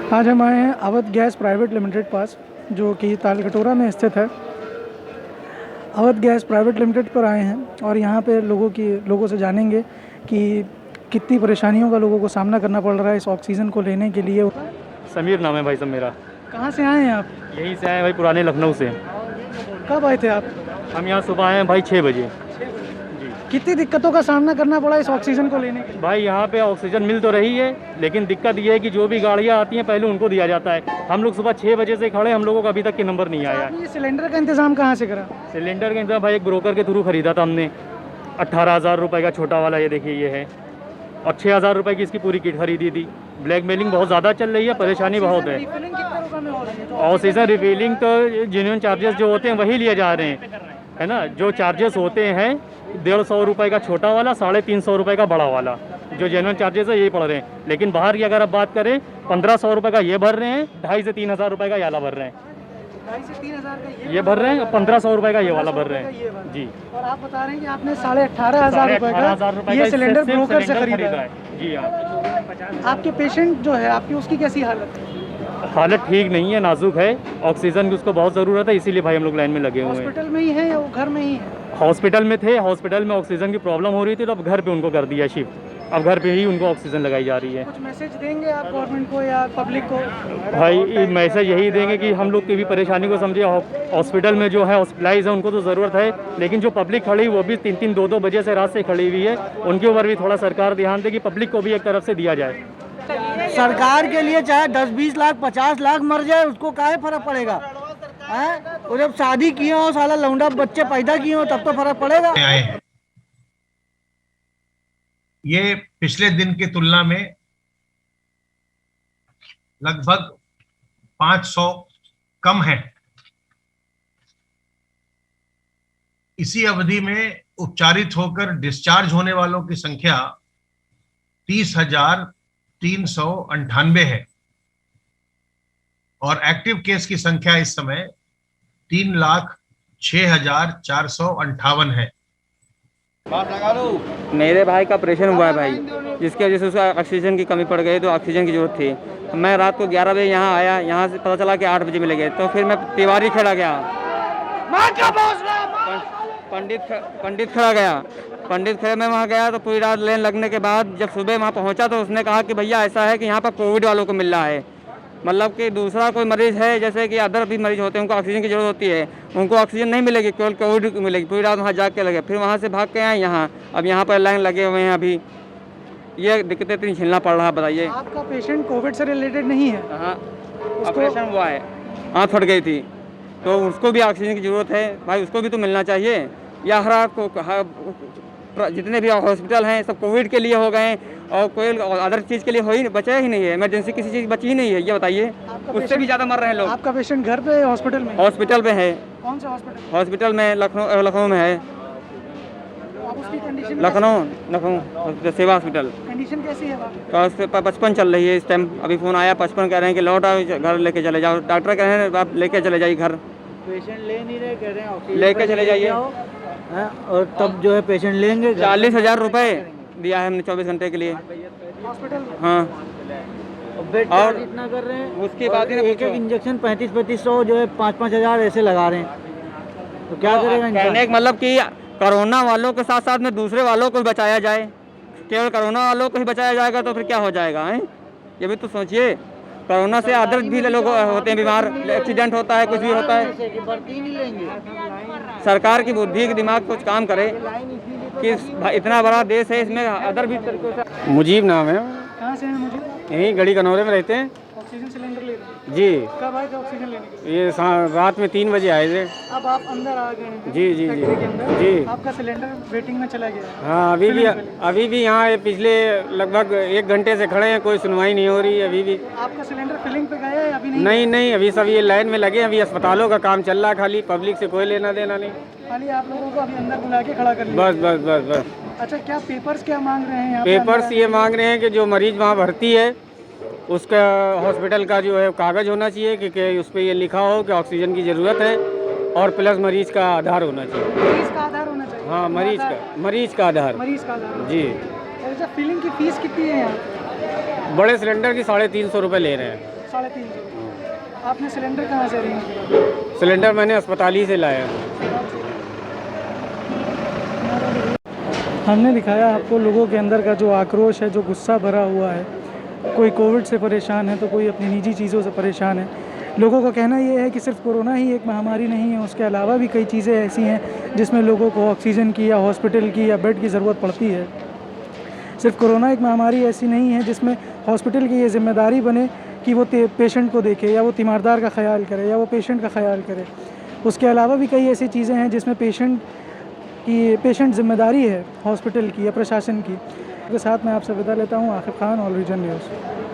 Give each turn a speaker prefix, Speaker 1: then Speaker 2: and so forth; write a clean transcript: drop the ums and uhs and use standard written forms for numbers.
Speaker 1: आज हम आए हैं अवध गैस प्राइवेट लिमिटेड पास, जो कि तालकटोरा में स्थित है। अवध गैस प्राइवेट लिमिटेड पर आए हैं और यहाँ पे लोगों से जानेंगे कि कितनी परेशानियों का लोगों को सामना करना पड़ रहा है इस ऑक्सीजन को लेने के लिए।
Speaker 2: समीर नाम है भाई साहब मेरा।
Speaker 1: कहाँ से आए हैं आप?
Speaker 2: यहीं से आए हैं भाई, पुराने लखनऊ से।
Speaker 1: कब आए थे आप?
Speaker 2: हम यहाँ सुबह आए हैं भाई 6 बजे।
Speaker 1: कितनी दिक्कतों का सामना करना पड़ा इस ऑक्सीजन को लेने के लिए?
Speaker 2: भाई यहाँ पे ऑक्सीजन मिल तो रही है, लेकिन दिक्कत ये है कि जो भी गाड़ियाँ आती हैं पहले उनको दिया जाता है। हम लोग सुबह 6 बजे से खड़े, हम लोगों का अभी तक के नंबर नहीं आया।
Speaker 1: ये सिलेंडर का इंतजाम कहाँ से करा?
Speaker 2: सिलेंडर का इंतजाम भाई एक ब्रोकर के थ्रू खरीदा था हमने। 18,000 रुपये का छोटा वाला, ये देखिए ये है, और 6,000 रुपये की इसकी पूरी किट खरीदी थी। ब्लैकमेलिंग बहुत ज़्यादा चल रही है, परेशानी बहुत है। ऑक्सीजन रिफिलिंग तो जेन्युइन चार्जेस जो होते हैं वही लिए जा रहे हैं, है ना। जो चार्जेस होते हैं 150 रुपये का छोटा वाला, 350 रुपये का बड़ा वाला, जो जेन्युइन चार्जेस है यही पड़ रहे हैं। लेकिन बाहर की अगर आप बात करें 1,500 रुपये का ये भर रहे हैं, 2,500 से 3,000 रुपये का ये वाला भर रहे हैं।
Speaker 1: 2,500 से 3,000 का
Speaker 2: ये भर रहे हैं, 1,500 रुपये का ये वाला भर रहे हैं जी।
Speaker 1: और आप बता रहे हैं कि आपने 18,500 रुपये का ये सिलेंडर ब्रोकर से खरीदा है?
Speaker 2: जी हाँ।
Speaker 1: आपके पेशेंट जो है आपकी, उसकी कैसी हालत है?
Speaker 2: हालत ठीक नहीं है, नाजुक है। ऑक्सीजन की उसको बहुत ज़रूरत है, इसीलिए भाई हम लोग लाइन में लगे हुए हैं।
Speaker 1: हॉस्पिटल में ही है या वो घर में ही है?
Speaker 2: हॉस्पिटल में थे, हॉस्पिटल में ऑक्सीजन की प्रॉब्लम हो रही थी, तो अब घर पे उनको कर दिया शिफ्ट। अब घर पे ही उनको ऑक्सीजन लगाई जा रही है।
Speaker 1: कुछ मैसेज देंगे आप गवर्नमेंट को या पब्लिक को?
Speaker 2: भाई मैसेज यही देंगे कि हम लोग की भी परेशानी को समझे। हॉस्पिटल में जो है हॉस्पिटलाइज है उनको तो ज़रूरत है, लेकिन जो पब्लिक खड़ी वो भी 3-3, 2-2 बजे से रात से खड़ी हुई है, उनके ऊपर भी थोड़ा सरकार ध्यान दे कि पब्लिक को भी एक तरफ से दिया जाए।
Speaker 3: सरकार के लिए चाहे 10-20 लाख 50 लाख मर जाए, उसको काहे फर्क पड़ेगा है? और जब शादी किए हो, साला लौंडा बच्चे पैदा किए हो, तब तो फर्क पड़ेगा।
Speaker 4: ये पिछले दिन की तुलना में लगभग 500 कम है। इसी अवधि में उपचारित होकर डिस्चार्ज होने वालों की संख्या 30,398 है और एक्टिव केस की संख्या इस समय 3,06,458 है।
Speaker 5: मेरे भाई का ऑपरेशन हुआ है भाई, जिसकी वजह से उसका ऑक्सीजन की कमी पड़ गई, तो ऑक्सीजन की जरूरत थी। मैं रात को 11 बजे यहाँ आया, यहाँ से पता चला कि 8 बजे मिले गए, तो फिर मैं तिवारी खड़ा गया, पंडित खड़ा गया। पंडित खड़े में वहाँ गया तो पूरी रात लाइन लगने के बाद जब सुबह वहाँ पहुँचा तो उसने कहा कि भैया ऐसा है कि यहाँ पर कोविड वालों को मिल रहा है, मतलब कि दूसरा कोई मरीज़ है, जैसे कि अदर भी मरीज़ होते हैं, उनको ऑक्सीजन की ज़रूरत होती है, उनको ऑक्सीजन नहीं मिलेगी, केवल कोविड मिलेगी। पूरी रात वहाँ जाग के लगे, फिर वहाँ से भाग के आए यहाँ, अब यहाँ पर लाइन लगे हुए हैं। अभी ये दिक्कतें इतनी झेलना पड़ रहा है, बताइए।
Speaker 1: आपका पेशेंट कोविड से रिलेटेड नहीं है?
Speaker 5: हाँ, ऑपरेशन हुआ है, हाथ फट गई थी, तो उसको भी ऑक्सीजन की ज़रूरत है भाई, उसको भी तो मिलना चाहिए। या हर रात को जितने भी हॉस्पिटल हैं सब कोविड के लिए हो गए और कोई अदर चीज़ के लिए हो ही बचा ही नहीं है, इमरजेंसी किसी चीज़ बची ही नहीं है, ये बताइए। उससे भी ज़्यादा मर रहे हैं लोग।
Speaker 1: आपका पेशेंट घर पे हॉस्पिटल में?
Speaker 5: हॉस्पिटल में है।
Speaker 1: कौन सा हॉस्पिटल?
Speaker 5: हॉस्पिटल में लखनऊ में है।
Speaker 1: आप उसकी कंडीशन?
Speaker 5: लखनऊ सेवा हॉस्पिटल।
Speaker 1: कंडीशन कैसी है?
Speaker 5: तो उस पर 55 चल रही है इस टाइम। अभी फ़ोन आया, 55 कह रहे हैं कि लौट आओ, घर लेके चले जाओ। डॉक्टर कह रहे हैं आप लेके चले जाइए घर।
Speaker 3: पेशेंट ले नहीं रहे, कह रहे हैं
Speaker 5: लेके चले जाइए,
Speaker 3: और तब जो है पेशेंट लेंगे।
Speaker 5: 40,000 रुपये दिया है हमने 24 घंटे के लिए
Speaker 1: हॉस्पिटल में।
Speaker 5: हाँ,
Speaker 3: बेड
Speaker 5: और
Speaker 3: इतना कर रहे हैं,
Speaker 5: उसके बाद
Speaker 3: एक इंजेक्शन 3500 जो है 5-5 हज़ार ऐसे लगा रहे हैं, तो क्या करेगा इंसान?
Speaker 5: कहने का मतलब कि कोरोना वालों के साथ साथ में दूसरे वालों को भी बचाया जाए। केवल कोरोना वालों को ही बचाया जाएगा तो फिर क्या हो जाएगा है? ये भी तो सोचिए, कोरोना से अदर भी लोग होते हैं बीमार, एक्सीडेंट होता है, कुछ भी होता है। सरकार की बुद्धि के दिमाग कुछ काम करे कि इतना बड़ा देश है, इसमें अदर भी तरीकों से। मुजीब नाम है।
Speaker 1: कहाँ से हैं मुझे?
Speaker 5: यहीं गढ़ी कनौरे में रहते हैं
Speaker 1: ऑक्सीजन सिलेंडर ले रहे हैं?
Speaker 5: जी।
Speaker 1: कब आए थे ऑक्सीजन लेने के लिए?
Speaker 5: ये रात में 3 बजे आए थे।
Speaker 1: अब आप अंदर आ गए हैं?
Speaker 5: जी जी जी
Speaker 1: फैक्ट्री के अंदर?
Speaker 5: जी।
Speaker 1: आपका सिलेंडर वेटिंग में चला गया?
Speaker 5: हाँ, अभी भी यहाँ पिछले लगभग 1 घंटे से खड़े हैं, कोई सुनवाई नहीं हो रही है अभी भी।
Speaker 1: आपका सिलेंडर फिलिंग पे गया है अभी नहीं?
Speaker 5: नहीं, अभी सब ये लाइन में लगे हैं, अभी अस्पतालों का काम चल रहा है, खाली पब्लिक से कोई लेना देना नहीं।
Speaker 1: खाली आप लोगों को अभी अंदर बुला के खड़ा कर लिया?
Speaker 5: बस।
Speaker 1: अच्छा, क्या पेपर्स क्या मांग रहे हैं यहाँ?
Speaker 5: पेपर्स ये मांग रहे हैं कि जो मरीज वहाँ भर्ती है उसका हॉस्पिटल का जो है कागज़ होना चाहिए कि उस पर ये लिखा हो कि ऑक्सीजन की ज़रूरत है, और प्लस मरीज का आधार होना चाहिए।
Speaker 1: मरीज का आधार होना चाहिए?
Speaker 5: हाँ, मरीज का आधार जी।
Speaker 1: अच्छा, फिलिंग की फीस कितनी है यहाँ?
Speaker 5: बड़े सिलेंडर की 350 रुपये ले रहे हैं।
Speaker 1: 350। आपने सिलेंडर कहाँ से अरेंज किया?
Speaker 5: सिलेंडर मैंने अस्पताल ही से लाया।
Speaker 1: हमने दिखाया आपको लोगों के अंदर का जो आक्रोश है, जो गुस्सा भरा हुआ है। कोई कोविड से परेशान है तो कोई अपनी निजी चीज़ों से परेशान है। लोगों का कहना ये है कि सिर्फ कोरोना ही एक महामारी नहीं है, उसके अलावा भी कई चीज़ें ऐसी हैं जिसमें लोगों को ऑक्सीजन की या हॉस्पिटल की या बेड की ज़रूरत पड़ती है। सिर्फ कोरोना एक महामारी ऐसी नहीं है जिसमें हॉस्पिटल की ये जिम्मेदारी बने कि वो पेशेंट को देखे या वो तीमारदार का ख्याल करे या वो पेशेंट का ख्याल करे। उसके अलावा भी कई ऐसी चीज़ें हैं जिसमें पेशेंट जिम्मेदारी है हॉस्पिटल की या प्रशासन की। के साथ मैं आपसे विदा लेता हूँ। आखिर खान, ऑल रीजन न्यूज़।